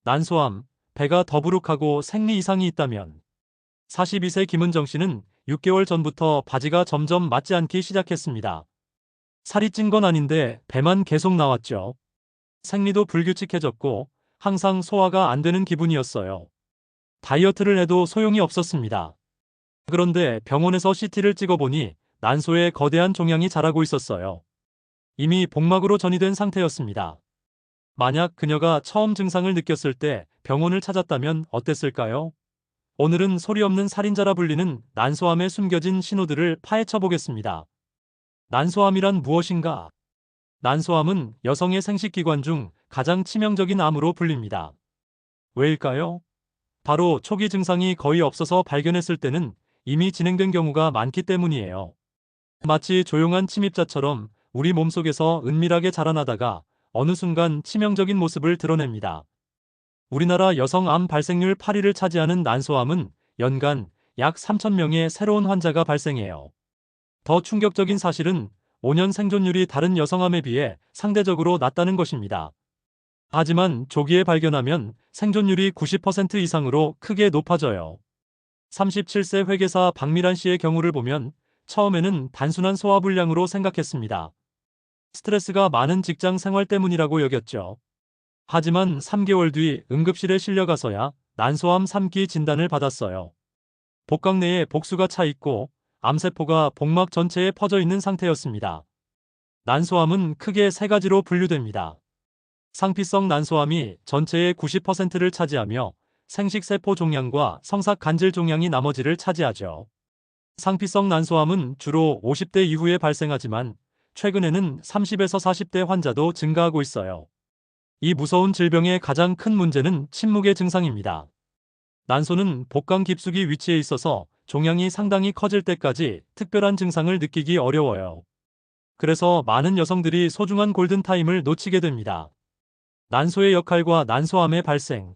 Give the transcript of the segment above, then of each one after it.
난소암, 배가 더부룩하고 생리 이상이 있다면 42세 김은정 씨는 6개월 전부터 바지가 점점 맞지 않기 시작했습니다. 살이 찐 건 아닌데 배만 계속 나왔죠. 생리도 불규칙해졌고 항상 소화가 안 되는 기분이었어요. 다이어트를 해도 소용이 없었습니다. 그런데 병원에서 CT를 찍어보니 난소에 거대한 종양이 자라고 있었어요. 이미 복막으로 전이된 상태였습니다. 만약 그녀가 처음 증상을 느꼈을 때 병원을 찾았다면 어땠을까요? 오늘은 소리 없는 살인자라 불리는 난소암의 숨겨진 신호들을 파헤쳐 보겠습니다. 난소암이란 무엇인가? 난소암은 여성의 생식기관 중 가장 치명적인 암으로 불립니다. 왜일까요? 바로 초기 증상이 거의 없어서 발견했을 때는 이미 진행된 경우가 많기 때문이에요. 마치 조용한 침입자처럼 우리 몸속에서 은밀하게 자라나다가 어느 순간 치명적인 모습을 드러냅니다. 우리나라 여성 암 발생률 8위를 차지하는 난소암은 연간 약 3,000명의 새로운 환자가 발생해요. 더 충격적인 사실은 5년 생존율이 다른 여성암에 비해 상대적으로 낮다는 것입니다. 하지만 조기에 발견하면 생존율이 90% 이상으로 크게 높아져요. 37세 회계사 박미란 씨의 경우를 보면 처음에는 단순한 소화불량으로 생각했습니다. 스트레스가 많은 직장 생활 때문이라고 여겼죠. 하지만 3개월 뒤 응급실에 실려가서야 난소암 3기 진단을 받았어요. 복강 내에 복수가 차 있고 암세포가 복막 전체에 퍼져 있는 상태였습니다. 난소암은 크게 세 가지로 분류됩니다. 상피성 난소암이 전체의 90%를 차지하며 생식세포 종양과 성삭 간질 종양이 나머지를 차지하죠. 상피성 난소암은 주로 50대 이후에 발생하지만 최근에는 30에서 40대 환자도 증가하고 있어요. 이 무서운 질병의 가장 큰 문제는 침묵의 증상입니다. 난소는 복강 깊숙이 위치해 있어서 종양이 상당히 커질 때까지 특별한 증상을 느끼기 어려워요. 그래서 많은 여성들이 소중한 골든타임을 놓치게 됩니다. 난소의 역할과 난소암의 발생.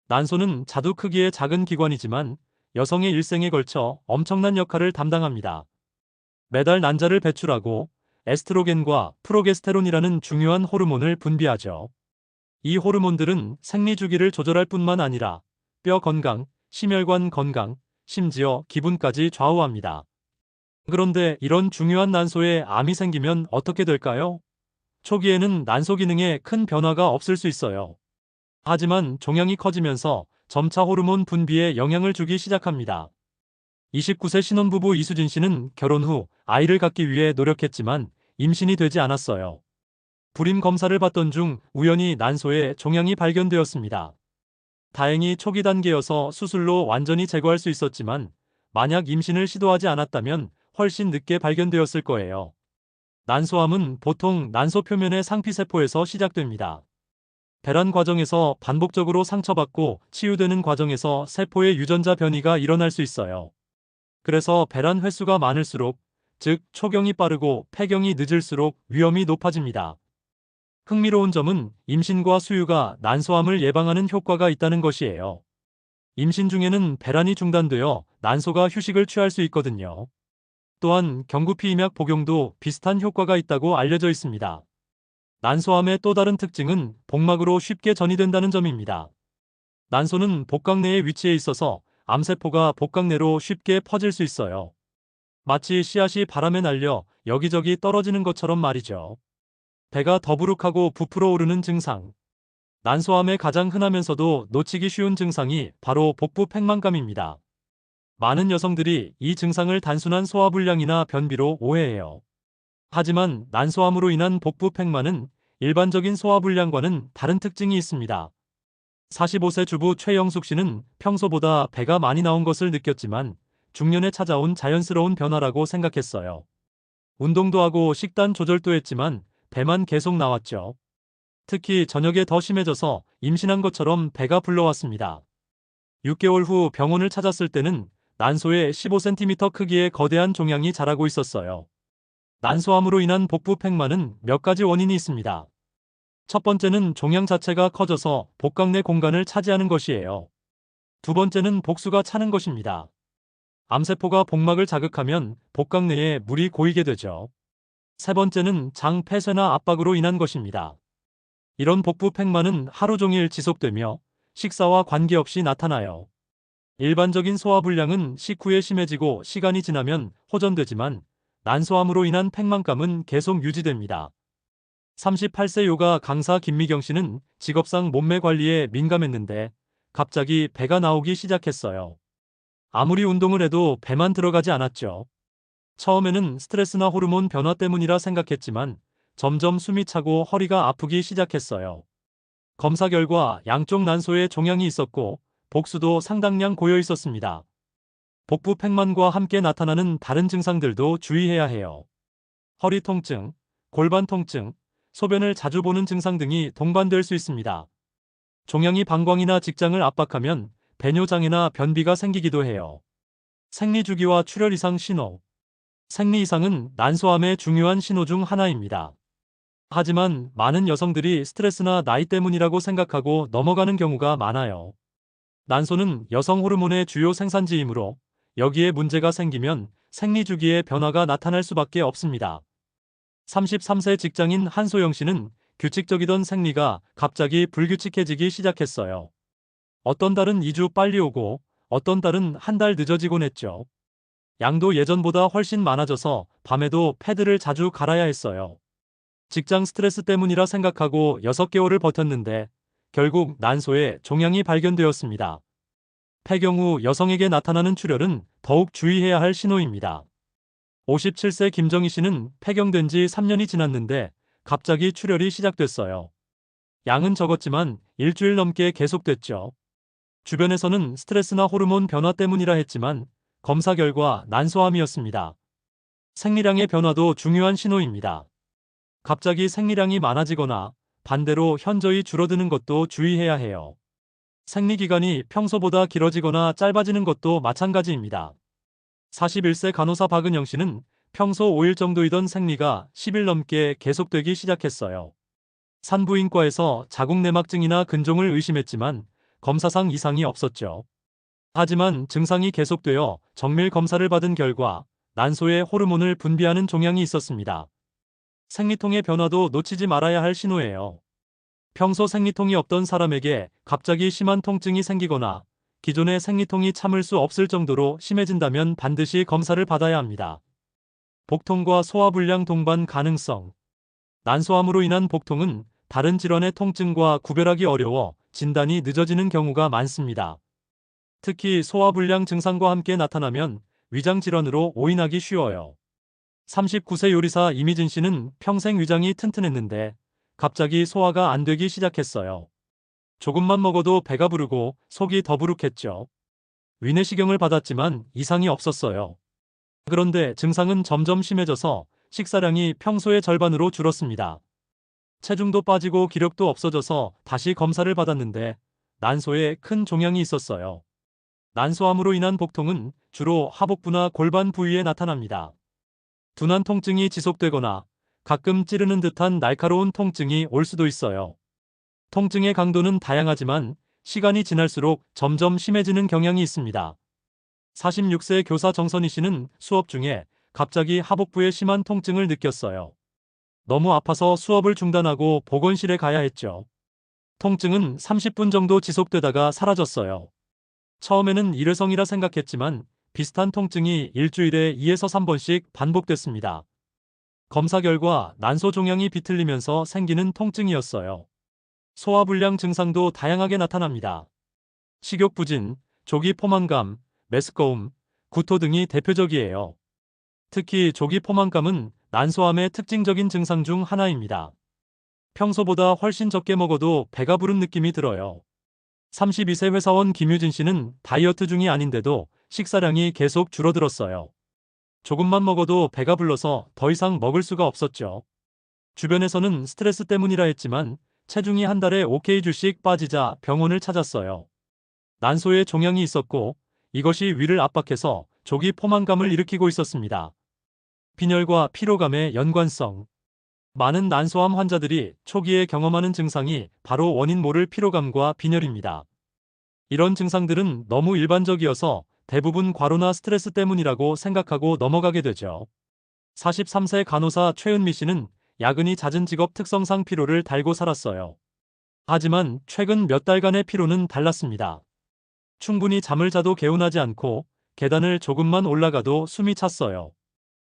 난소는 자두 크기의 작은 기관이지만 여성의 일생에 걸쳐 엄청난 역할을 담당합니다. 매달 난자를 배출하고 에스트로겐과 프로게스테론이라는 중요한 호르몬을 분비하죠. 이 호르몬들은 생리 주기를 조절할 뿐만 아니라 뼈 건강, 심혈관 건강, 심지어 기분까지 좌우합니다. 그런데 이런 중요한 난소에 암이 생기면 어떻게 될까요? 초기에는 난소 기능에 큰 변화가 없을 수 있어요. 하지만 종양이 커지면서 점차 호르몬 분비에 영향을 주기 시작합니다. 29세 신혼부부 이수진 씨는 결혼 후 아이를 갖기 위해 노력했지만 임신이 되지 않았어요. 불임 검사를 받던 중 우연히 난소에 종양이 발견되었습니다. 다행히 초기 단계여서 수술로 완전히 제거할 수 있었지만 만약 임신을 시도하지 않았다면 훨씬 늦게 발견되었을 거예요. 난소암은 보통 난소 표면의 상피세포에서 시작됩니다. 배란 과정에서 반복적으로 상처받고 치유되는 과정에서 세포의 유전자 변이가 일어날 수 있어요. 그래서 배란 횟수가 많을수록, 즉 초경이 빠르고 폐경이 늦을수록 위험이 높아집니다. 흥미로운 점은 임신과 수유가 난소암을 예방하는 효과가 있다는 것이에요. 임신 중에는 배란이 중단되어 난소가 휴식을 취할 수 있거든요. 또한 경구피임약 복용도 비슷한 효과가 있다고 알려져 있습니다. 난소암의 또 다른 특징은 복막으로 쉽게 전이된다는 점입니다. 난소는 복강 내에 위치해 있어서 암세포가 복강 내로 쉽게 퍼질 수 있어요. 마치 씨앗이 바람에 날려 여기저기 떨어지는 것처럼 말이죠. 배가 더부룩하고 부풀어 오르는 증상. 난소암의 가장 흔하면서도 놓치기 쉬운 증상이 바로 복부 팽만감입니다. 많은 여성들이 이 증상을 단순한 소화불량이나 변비로 오해해요. 하지만 난소암으로 인한 복부 팽만은 일반적인 소화불량과는 다른 특징이 있습니다. 45세 주부 최영숙 씨는 평소보다 배가 많이 나온 것을 느꼈지만 중년에 찾아온 자연스러운 변화라고 생각했어요. 운동도 하고 식단 조절도 했지만 배만 계속 나왔죠. 특히 저녁에 더 심해져서 임신한 것처럼 배가 불러왔습니다. 6개월 후 병원을 찾았을 때는 난소에 15cm 크기의 거대한 종양이 자라고 있었어요. 난소암으로 인한 복부 팽만은 몇 가지 원인이 있습니다. 첫 번째는 종양 자체가 커져서 복강 내 공간을 차지하는 것이에요. 두 번째는 복수가 차는 것입니다. 암세포가 복막을 자극하면 복강 내에 물이 고이게 되죠. 세 번째는 장 폐쇄나 압박으로 인한 것입니다. 이런 복부 팽만은 하루 종일 지속되며 식사와 관계없이 나타나요. 일반적인 소화불량은 식후에 심해지고 시간이 지나면 호전되지만 난소암으로 인한 팽만감은 계속 유지됩니다. 38세 요가 강사 김미경 씨는 직업상 몸매 관리에 민감했는데 갑자기 배가 나오기 시작했어요. 아무리 운동을 해도 배만 들어가지 않았죠. 처음에는 스트레스나 호르몬 변화 때문이라 생각했지만 점점 숨이 차고 허리가 아프기 시작했어요. 검사 결과 양쪽 난소에 종양이 있었고 복수도 상당량 고여 있었습니다. 복부 팽만과 함께 나타나는 다른 증상들도 주의해야 해요. 허리 통증, 골반 통증, 소변을 자주 보는 증상 등이 동반될 수 있습니다. 종양이 방광이나 직장을 압박하면 배뇨장애나 변비가 생기기도 해요. 생리주기와 출혈 이상 신호. 생리 이상은 난소암의 중요한 신호 중 하나입니다. 하지만 많은 여성들이 스트레스나 나이 때문이라고 생각하고 넘어가는 경우가 많아요. 난소는 여성 호르몬의 주요 생산지이므로 여기에 문제가 생기면 생리주기에 변화가 나타날 수밖에 없습니다. 33세 직장인 한소영 씨는 규칙적이던 생리가 갑자기 불규칙해지기 시작했어요. 어떤 달은 2주 빨리 오고 어떤 달은 한 달 늦어지곤 했죠. 양도 예전보다 훨씬 많아져서 밤에도 패드를 자주 갈아야 했어요. 직장 스트레스 때문이라 생각하고 6개월을 버텼는데 결국 난소에 종양이 발견되었습니다. 폐경 후 여성에게 나타나는 출혈은 더욱 주의해야 할 신호입니다. 57세 김정희 씨는 폐경된 지 3년이 지났는데 갑자기 출혈이 시작됐어요. 양은 적었지만 일주일 넘게 계속됐죠. 주변에서는 스트레스나 호르몬 변화 때문이라 했지만 검사 결과 난소암이었습니다. 생리량의 변화도 중요한 신호입니다. 갑자기 생리량이 많아지거나 반대로 현저히 줄어드는 것도 주의해야 해요. 생리기간이 평소보다 길어지거나 짧아지는 것도 마찬가지입니다. 41세 간호사 박은영 씨는 평소 5일 정도이던 생리가 10일 넘게 계속되기 시작했어요. 산부인과에서 자궁내막증이나 근종을 의심했지만 검사상 이상이 없었죠. 하지만 증상이 계속되어 정밀 검사를 받은 결과 난소에 호르몬을 분비하는 종양이 있었습니다. 생리통의 변화도 놓치지 말아야 할 신호예요. 평소 생리통이 없던 사람에게 갑자기 심한 통증이 생기거나 기존의 생리통이 참을 수 없을 정도로 심해진다면 반드시 검사를 받아야 합니다. 복통과 소화불량 동반 가능성. 난소암으로 인한 복통은 다른 질환의 통증과 구별하기 어려워 진단이 늦어지는 경우가 많습니다. 특히 소화불량 증상과 함께 나타나면 위장 질환으로 오인하기 쉬워요. 39세 요리사 이미진 씨는 평생 위장이 튼튼했는데 갑자기 소화가 안 되기 시작했어요. 조금만 먹어도 배가 부르고 속이 더부룩했죠. 위내시경을 받았지만 이상이 없었어요. 그런데 증상은 점점 심해져서 식사량이 평소의 절반으로 줄었습니다. 체중도 빠지고 기력도 없어져서 다시 검사를 받았는데 난소에 큰 종양이 있었어요. 난소암으로 인한 복통은 주로 하복부나 골반 부위에 나타납니다. 둔한 통증이 지속되거나 가끔 찌르는 듯한 날카로운 통증이 올 수도 있어요. 통증의 강도는 다양하지만 시간이 지날수록 점점 심해지는 경향이 있습니다. 46세 교사 정선희 씨는 수업 중에 갑자기 하복부에 심한 통증을 느꼈어요. 너무 아파서 수업을 중단하고 보건실에 가야 했죠. 통증은 30분 정도 지속되다가 사라졌어요. 처음에는 일회성이라 생각했지만 비슷한 통증이 일주일에 2에서 3번씩 반복됐습니다. 검사 결과 난소 종양이 비틀리면서 생기는 통증이었어요. 소화불량 증상도 다양하게 나타납니다. 식욕부진, 조기 포만감, 메스꺼움, 구토 등이 대표적이에요. 특히 조기 포만감은 난소암의 특징적인 증상 중 하나입니다. 평소보다 훨씬 적게 먹어도 배가 부른 느낌이 들어요. 32세 회사원 김유진 씨는 다이어트 중이 아닌데도 식사량이 계속 줄어들었어요. 조금만 먹어도 배가 불러서 더 이상 먹을 수가 없었죠. 주변에서는 스트레스 때문이라 했지만 체중이 한 달에 5kg씩 빠지자 병원을 찾았어요. 난소에 종양이 있었고 이것이 위를 압박해서 조기 포만감을 일으키고 있었습니다. 빈혈과 피로감의 연관성. 많은 난소암 환자들이 초기에 경험하는 증상이 바로 원인 모를 피로감과 빈혈입니다. 이런 증상들은 너무 일반적이어서 대부분 과로나 스트레스 때문이라고 생각하고 넘어가게 되죠. 43세 간호사 최은미 씨는 야근이 잦은 직업 특성상 피로를 달고 살았어요. 하지만 최근 몇 달간의 피로는 달랐습니다. 충분히 잠을 자도 개운하지 않고 계단을 조금만 올라가도 숨이 찼어요.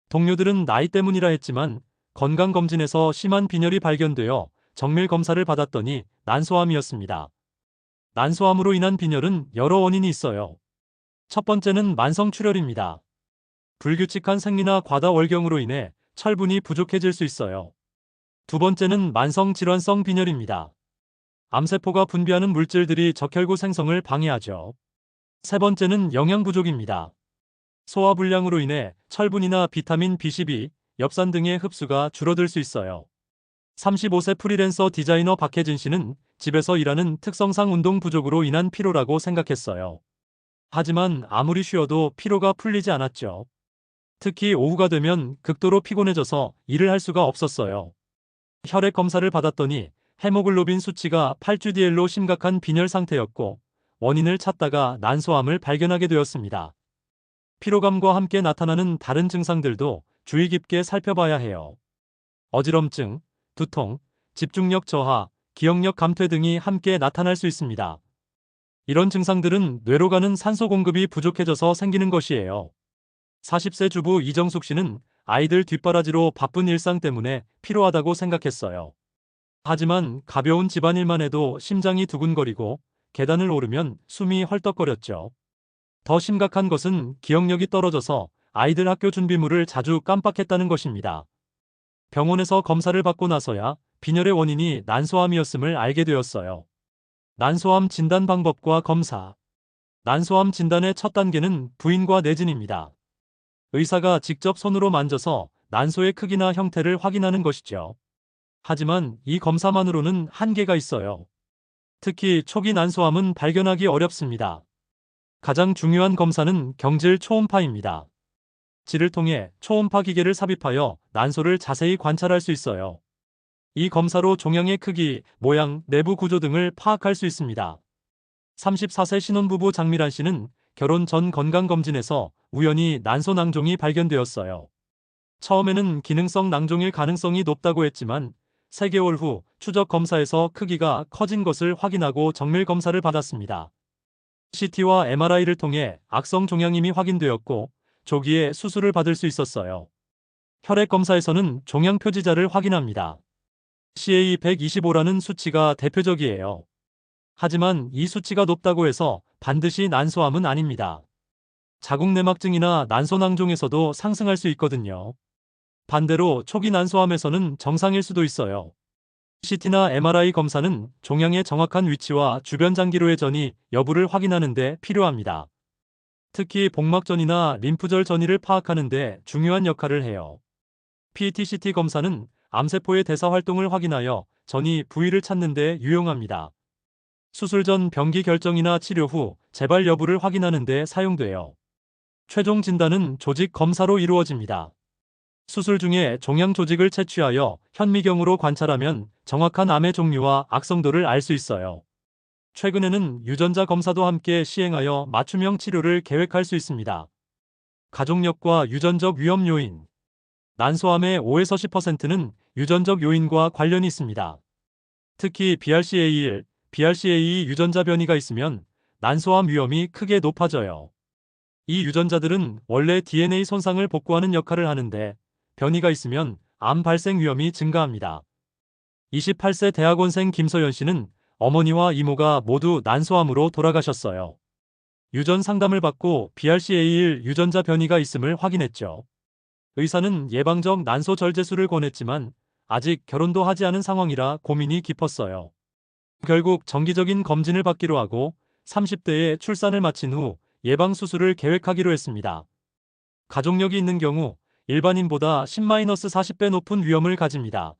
동료들은 나이 때문이라 했지만 건강검진에서 심한 빈혈이 발견되어 정밀 검사를 받았더니 난소암이었습니다. 난소암으로 인한 빈혈은 여러 원인이 있어요. 첫 번째는 만성출혈입니다. 불규칙한 생리나 과다월경으로 인해 철분이 부족해질 수 있어요. 두 번째는 만성질환성 빈혈입니다. 암세포가 분비하는 물질들이 적혈구 생성을 방해하죠. 세 번째는 영양 부족입니다. 소화불량으로 인해 철분이나 비타민 B12, 엽산 등의 흡수가 줄어들 수 있어요. 35세 프리랜서 디자이너 박혜진 씨는 집에서 일하는 특성상 운동 부족으로 인한 피로라고 생각했어요. 하지만 아무리 쉬어도 피로가 풀리지 않았죠. 특히 오후가 되면 극도로 피곤해져서 일을 할 수가 없었어요. 혈액 검사를 받았더니 헤모글로빈 수치가 8주DL로 심각한 빈혈 상태였고 원인을 찾다가 난소암을 발견하게 되었습니다. 피로감과 함께 나타나는 다른 증상들도 주의 깊게 살펴봐야 해요. 어지럼증, 두통, 집중력 저하, 기억력 감퇴 등이 함께 나타날 수 있습니다. 이런 증상들은 뇌로 가는 산소 공급이 부족해져서 생기는 것이에요. 40세 주부 이정숙 씨는 아이들 뒷바라지로 바쁜 일상 때문에 피로하다고 생각했어요. 하지만 가벼운 집안일만 해도 심장이 두근거리고 계단을 오르면 숨이 헐떡거렸죠. 더 심각한 것은 기억력이 떨어져서 아이들 학교 준비물을 자주 깜빡했다는 것입니다. 병원에서 검사를 받고 나서야 빈혈의 원인이 난소암이었음을 알게 되었어요. 난소암 진단 방법과 검사. 난소암 진단의 첫 단계는 부인과 내진입니다. 의사가 직접 손으로 만져서 난소의 크기나 형태를 확인하는 것이죠. 하지만 이 검사만으로는 한계가 있어요. 특히 초기 난소암은 발견하기 어렵습니다. 가장 중요한 검사는 경질 초음파입니다. 질을 통해 초음파 기계를 삽입하여 난소를 자세히 관찰할 수 있어요. 이 검사로 종양의 크기, 모양, 내부 구조 등을 파악할 수 있습니다. 34세 신혼부부 장미란 씨는 결혼 전 건강검진에서 우연히 난소 낭종이 발견되었어요. 처음에는 기능성 낭종일 가능성이 높다고 했지만 3개월 후 추적 검사에서 크기가 커진 것을 확인하고 정밀 검사를 받았습니다. CT와 MRI를 통해 악성 종양임이 확인되었고 조기에 수술을 받을 수 있었어요. 혈액 검사에서는 종양 표지자를 확인합니다. CA125라는 수치가 대표적이에요. 하지만 이 수치가 높다고 해서 반드시 난소암은 아닙니다. 자궁내막증이나 난소낭종에서도 상승할 수 있거든요. 반대로 초기 난소암에서는 정상일 수도 있어요. CT나 MRI 검사는 종양의 정확한 위치와 주변 장기로의 전이 여부를 확인하는 데 필요합니다. 특히 복막전이나 림프절 전이를 파악하는 데 중요한 역할을 해요. PET-CT 검사는 암세포의 대사 활동을 확인하여 전이 부위를 찾는 데 유용합니다. 수술 전 병기 결정이나 치료 후 재발 여부를 확인하는 데 사용돼요. 최종 진단은 조직 검사로 이루어집니다. 수술 중에 종양 조직을 채취하여 현미경으로 관찰하면 정확한 암의 종류와 악성도를 알 수 있어요. 최근에는 유전자 검사도 함께 시행하여 맞춤형 치료를 계획할 수 있습니다. 가족력과 유전적 위험 요인. 난소암의 5에서 10%는 유전적 요인과 관련이 있습니다. 특히 BRCA1, BRCA2 유전자 변이가 있으면 난소암 위험이 크게 높아져요. 이 유전자들은 원래 DNA 손상을 복구하는 역할을 하는데 변이가 있으면 암 발생 위험이 증가합니다. 28세 대학원생 김서연 씨는 어머니와 이모가 모두 난소암으로 돌아가셨어요. 유전 상담을 받고 BRCA1 유전자 변이가 있음을 확인했죠. 의사는 예방적 난소 절제술을 권했지만 아직 결혼도 하지 않은 상황이라 고민이 깊었어요. 결국 정기적인 검진을 받기로 하고 30대에 출산을 마친 후 예방수술을 계획하기로 했습니다. 가족력이 있는 경우 일반인보다 10-40배 높은 위험을 가집니다.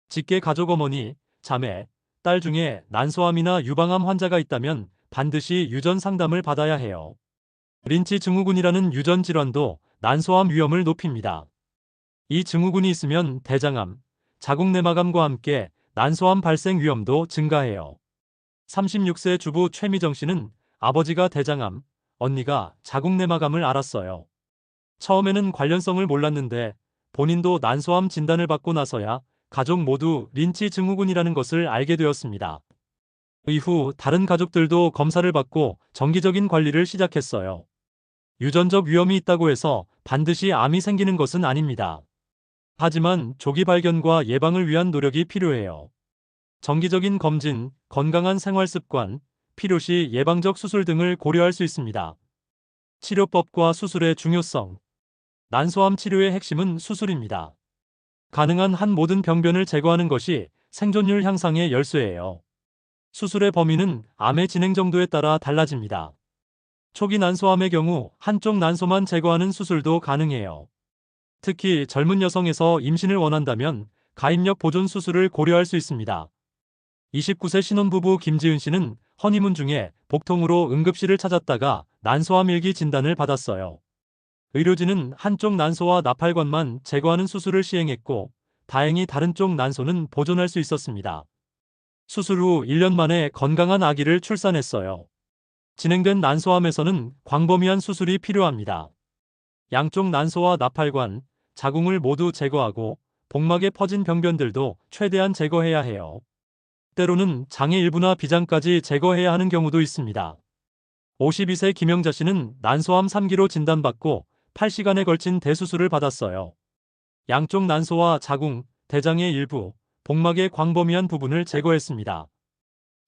직계 가족 어머니, 자매, 딸 중에 난소암이나 유방암 환자가 있다면 반드시 유전 상담을 받아야 해요. 린치 증후군이라는 유전 질환도 난소암 위험을 높입니다. 이 증후군이 있으면 대장암, 자궁내막암과 함께 난소암 발생 위험도 증가해요. 36세 주부 최미정 씨는 아버지가 대장암, 언니가 자궁내막암을 앓았어요. 처음에는 관련성을 몰랐는데 본인도 난소암 진단을 받고 나서야 가족 모두 린치 증후군이라는 것을 알게 되었습니다. 이후 다른 가족들도 검사를 받고 정기적인 관리를 시작했어요. 유전적 위험이 있다고 해서 반드시 암이 생기는 것은 아닙니다. 하지만 조기 발견과 예방을 위한 노력이 필요해요. 정기적인 검진, 건강한 생활 습관, 필요시 예방적 수술 등을 고려할 수 있습니다. 치료법과 수술의 중요성. 난소암 치료의 핵심은 수술입니다. 가능한 한 모든 병변을 제거하는 것이 생존율 향상의 열쇠예요. 수술의 범위는 암의 진행 정도에 따라 달라집니다. 초기 난소암의 경우 한쪽 난소만 제거하는 수술도 가능해요. 특히 젊은 여성에서 임신을 원한다면 가입력 보존 수술을 고려할 수 있습니다. 29세 신혼부부 김지은 씨는 허니문 중에 복통으로 응급실을 찾았다가 난소암 일기 진단을 받았어요. 의료진은 한쪽 난소와 나팔관만 제거하는 수술을 시행했고, 다행히 다른 쪽 난소는 보존할 수 있었습니다. 수술 후 1년 만에 건강한 아기를 출산했어요. 진행된 난소암에서는 광범위한 수술이 필요합니다. 양쪽 난소와 나팔관, 자궁을 모두 제거하고 복막에 퍼진 병변들도 최대한 제거해야 해요. 때로는 장의 일부나 비장까지 제거해야 하는 경우도 있습니다. 52세 김영자 씨는 난소암 3기로 진단받고 8시간에 걸친 대수술을 받았어요. 양쪽 난소와 자궁, 대장의 일부, 복막의 광범위한 부분을 제거했습니다.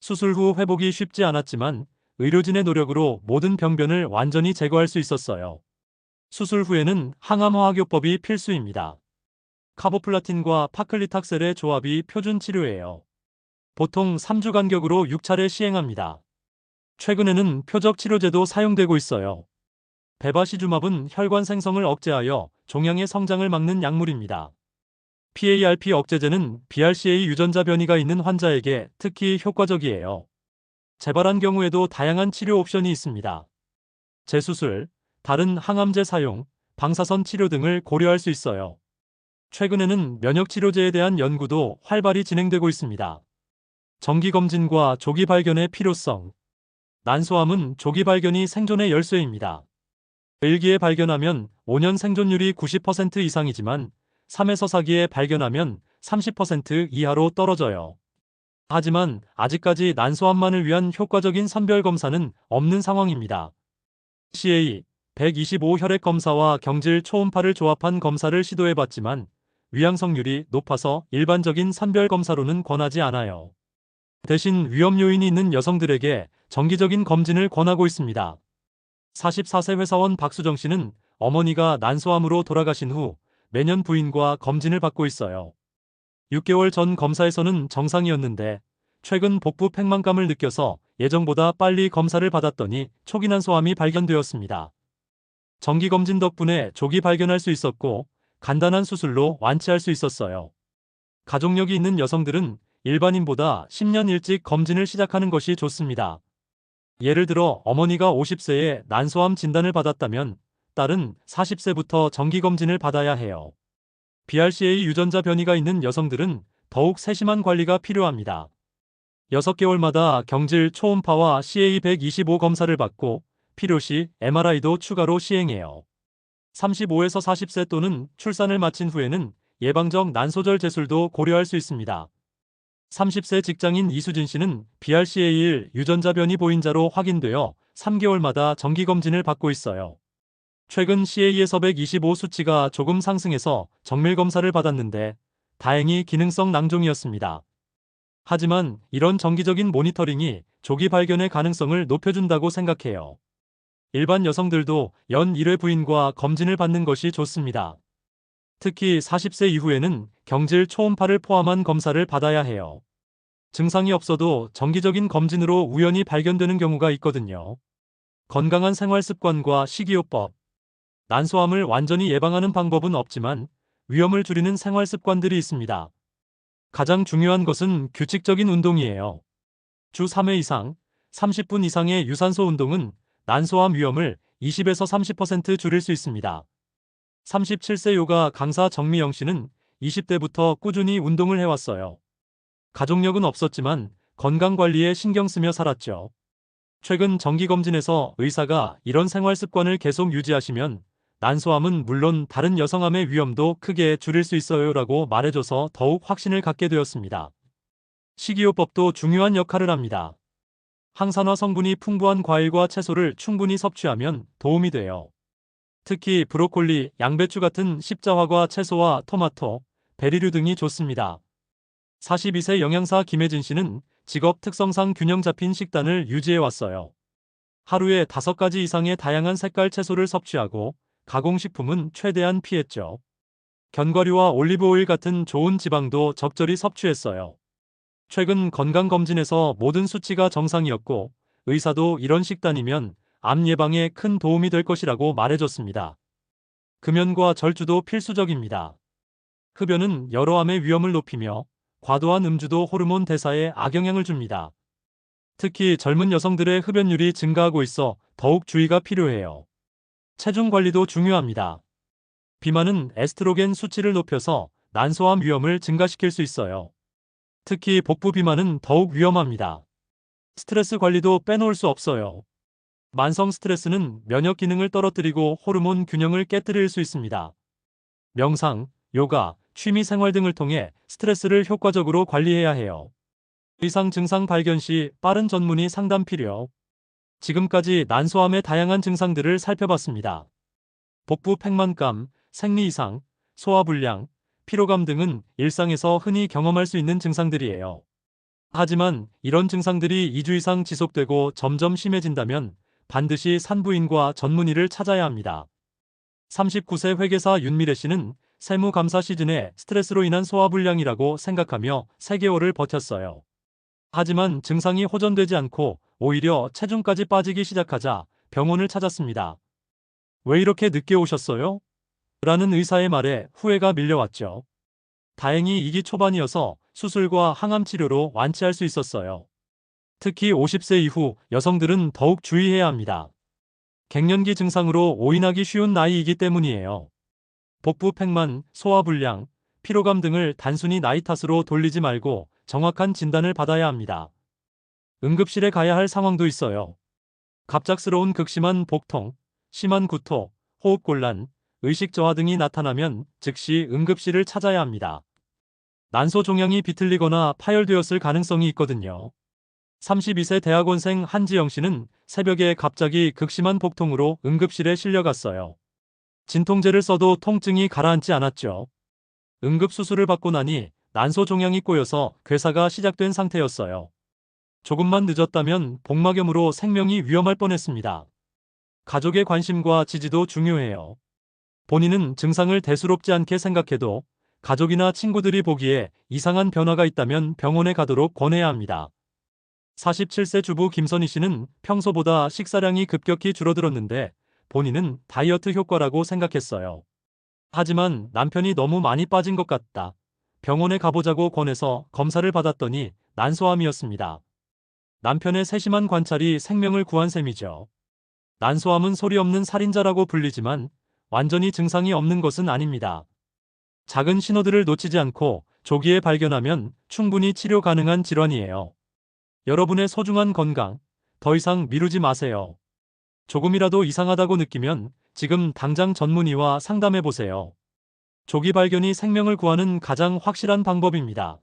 수술 후 회복이 쉽지 않았지만 의료진의 노력으로 모든 병변을 완전히 제거할 수 있었어요. 수술 후에는 항암화학요법이 필수입니다. 카보플라틴과 파클리탁셀의 조합이 표준 치료예요. 보통 3주 간격으로 6차례 시행합니다. 최근에는 표적 치료제도 사용되고 있어요. 베바시주맙은 혈관 생성을 억제하여 종양의 성장을 막는 약물입니다. PARP 억제제는 BRCA 유전자 변이가 있는 환자에게 특히 효과적이에요. 재발한 경우에도 다양한 치료 옵션이 있습니다. 재수술, 다른 항암제 사용, 방사선 치료 등을 고려할 수 있어요. 최근에는 면역치료제에 대한 연구도 활발히 진행되고 있습니다. 정기검진과 조기 발견의 필요성. 난소암은 조기 발견이 생존의 열쇠입니다. 일기에 발견하면 5년 생존율이 90% 이상이지만 3에서 4기에 발견하면 30% 이하로 떨어져요. 하지만 아직까지 난소암만을 위한 효과적인 선별 검사는 없는 상황입니다. CA 125 혈액 검사와 경질 초음파를 조합한 검사를 시도해봤지만 위양성률이 높아서 일반적인 선별 검사로는 권하지 않아요. 대신 위험 요인이 있는 여성들에게 정기적인 검진을 권하고 있습니다. 44세 회사원 박수정 씨는 어머니가 난소암으로 돌아가신 후 매년 부인과 검진을 받고 있어요. 6개월 전 검사에서는 정상이었는데 최근 복부 팽만감을 느껴서 예정보다 빨리 검사를 받았더니 초기 난소암이 발견되었습니다. 정기검진 덕분에 조기 발견할 수 있었고 간단한 수술로 완치할 수 있었어요. 가족력이 있는 여성들은 일반인보다 10년 일찍 검진을 시작하는 것이 좋습니다. 예를 들어 어머니가 50세에 난소암 진단을 받았다면 딸은 40세부터 정기검진을 받아야 해요. BRCA 유전자 변이가 있는 여성들은 더욱 세심한 관리가 필요합니다. 6개월마다 경질 초음파와 CA125 검사를 받고 필요시 MRI도 추가로 시행해요. 35에서 40세 또는 출산을 마친 후에는 예방적 난소절 제술도 고려할 수 있습니다. 30세 직장인 이수진 씨는 BRCA1 유전자 변이 보인자로 확인되어 3개월마다 정기검진을 받고 있어요. 최근 CA에서 125 수치가 조금 상승해서 정밀 검사를 받았는데 다행히 기능성 낭종이었습니다. 하지만 이런 정기적인 모니터링이 조기 발견의 가능성을 높여준다고 생각해요. 일반 여성들도 연 1회 부인과 검진을 받는 것이 좋습니다. 특히 40세 이후에는 경질 초음파를 포함한 검사를 받아야 해요. 증상이 없어도 정기적인 검진으로 우연히 발견되는 경우가 있거든요. 건강한 생활 습관과 식이요법. 난소암을 완전히 예방하는 방법은 없지만 위험을 줄이는 생활 습관들이 있습니다. 가장 중요한 것은 규칙적인 운동이에요. 주 3회 이상, 30분 이상의 유산소 운동은 난소암 위험을 20에서 30% 줄일 수 있습니다. 37세 요가 강사 정미영 씨는 20대부터 꾸준히 운동을 해왔어요. 가족력은 없었지만 건강관리에 신경 쓰며 살았죠. 최근 정기검진에서 의사가 이런 생활 습관을 계속 유지하시면 난소암은 물론 다른 여성암의 위험도 크게 줄일 수 있어요라고 말해줘서 더욱 확신을 갖게 되었습니다. 식이요법도 중요한 역할을 합니다. 항산화 성분이 풍부한 과일과 채소를 충분히 섭취하면 도움이 돼요. 특히 브로콜리, 양배추 같은 십자화과 채소와 토마토, 베리류 등이 좋습니다. 42세 영양사 김혜진 씨는 직업 특성상 균형 잡힌 식단을 유지해 왔어요. 하루에 5가지 이상의 다양한 색깔 채소를 섭취하고 가공식품은 최대한 피했죠. 견과류와 올리브오일 같은 좋은 지방도 적절히 섭취했어요. 최근 건강검진에서 모든 수치가 정상이었고 의사도 이런 식단이면 암 예방에 큰 도움이 될 것이라고 말해줬습니다. 금연과 절주도 필수적입니다. 흡연은 여러 암의 위험을 높이며 과도한 음주도 호르몬 대사에 악영향을 줍니다. 특히 젊은 여성들의 흡연율이 증가하고 있어 더욱 주의가 필요해요. 체중 관리도 중요합니다. 비만은 에스트로겐 수치를 높여서 난소암 위험을 증가시킬 수 있어요. 특히 복부 비만은 더욱 위험합니다. 스트레스 관리도 빼놓을 수 없어요. 만성 스트레스는 면역 기능을 떨어뜨리고 호르몬 균형을 깨뜨릴 수 있습니다. 명상, 요가, 취미 생활 등을 통해 스트레스를 효과적으로 관리해야 해요. 이상 증상 발견 시 빠른 전문의 상담 필요. 지금까지 난소암의 다양한 증상들을 살펴봤습니다. 복부 팽만감, 생리 이상, 소화불량, 피로감 등은 일상에서 흔히 경험할 수 있는 증상들이에요. 하지만 이런 증상들이 2주 이상 지속되고 점점 심해진다면 반드시 산부인과 전문의를 찾아야 합니다. 39세 회계사 윤미래 씨는 세무감사 시즌에 스트레스로 인한 소화불량이라고 생각하며 3개월을 버텼어요. 하지만 증상이 호전되지 않고 오히려 체중까지 빠지기 시작하자 병원을 찾았습니다. 왜 이렇게 늦게 오셨어요? 라는 의사의 말에 후회가 밀려왔죠. 다행히 2기 초반이어서 수술과 항암 치료로 완치할 수 있었어요. 특히 50세 이후 여성들은 더욱 주의해야 합니다. 갱년기 증상으로 오인하기 쉬운 나이이기 때문이에요. 복부 팽만, 소화불량, 피로감 등을 단순히 나이 탓으로 돌리지 말고 정확한 진단을 받아야 합니다. 응급실에 가야 할 상황도 있어요. 갑작스러운 극심한 복통, 심한 구토, 호흡곤란, 의식 저하 등이 나타나면 즉시 응급실을 찾아야 합니다. 난소 종양이 비틀리거나 파열되었을 가능성이 있거든요. 32세 대학원생 한지영 씨는 새벽에 갑자기 극심한 복통으로 응급실에 실려갔어요. 진통제를 써도 통증이 가라앉지 않았죠. 응급수술을 받고 나니 난소 종양이 꼬여서 괴사가 시작된 상태였어요. 조금만 늦었다면 복막염으로 생명이 위험할 뻔했습니다. 가족의 관심과 지지도 중요해요. 본인은 증상을 대수롭지 않게 생각해도 가족이나 친구들이 보기에 이상한 변화가 있다면 병원에 가도록 권해야 합니다. 47세 주부 김선희 씨는 평소보다 식사량이 급격히 줄어들었는데 본인은 다이어트 효과라고 생각했어요. 하지만 남편이 너무 많이 빠진 것 같다. 병원에 가보자고 권해서 검사를 받았더니 난소암이었습니다. 남편의 세심한 관찰이 생명을 구한 셈이죠. 난소암은 소리 없는 살인자라고 불리지만 완전히 증상이 없는 것은 아닙니다. 작은 신호들을 놓치지 않고 조기에 발견하면 충분히 치료 가능한 질환이에요. 여러분의 소중한 건강, 더 이상 미루지 마세요. 조금이라도 이상하다고 느끼면 지금 당장 전문의와 상담해 보세요. 조기 발견이 생명을 구하는 가장 확실한 방법입니다.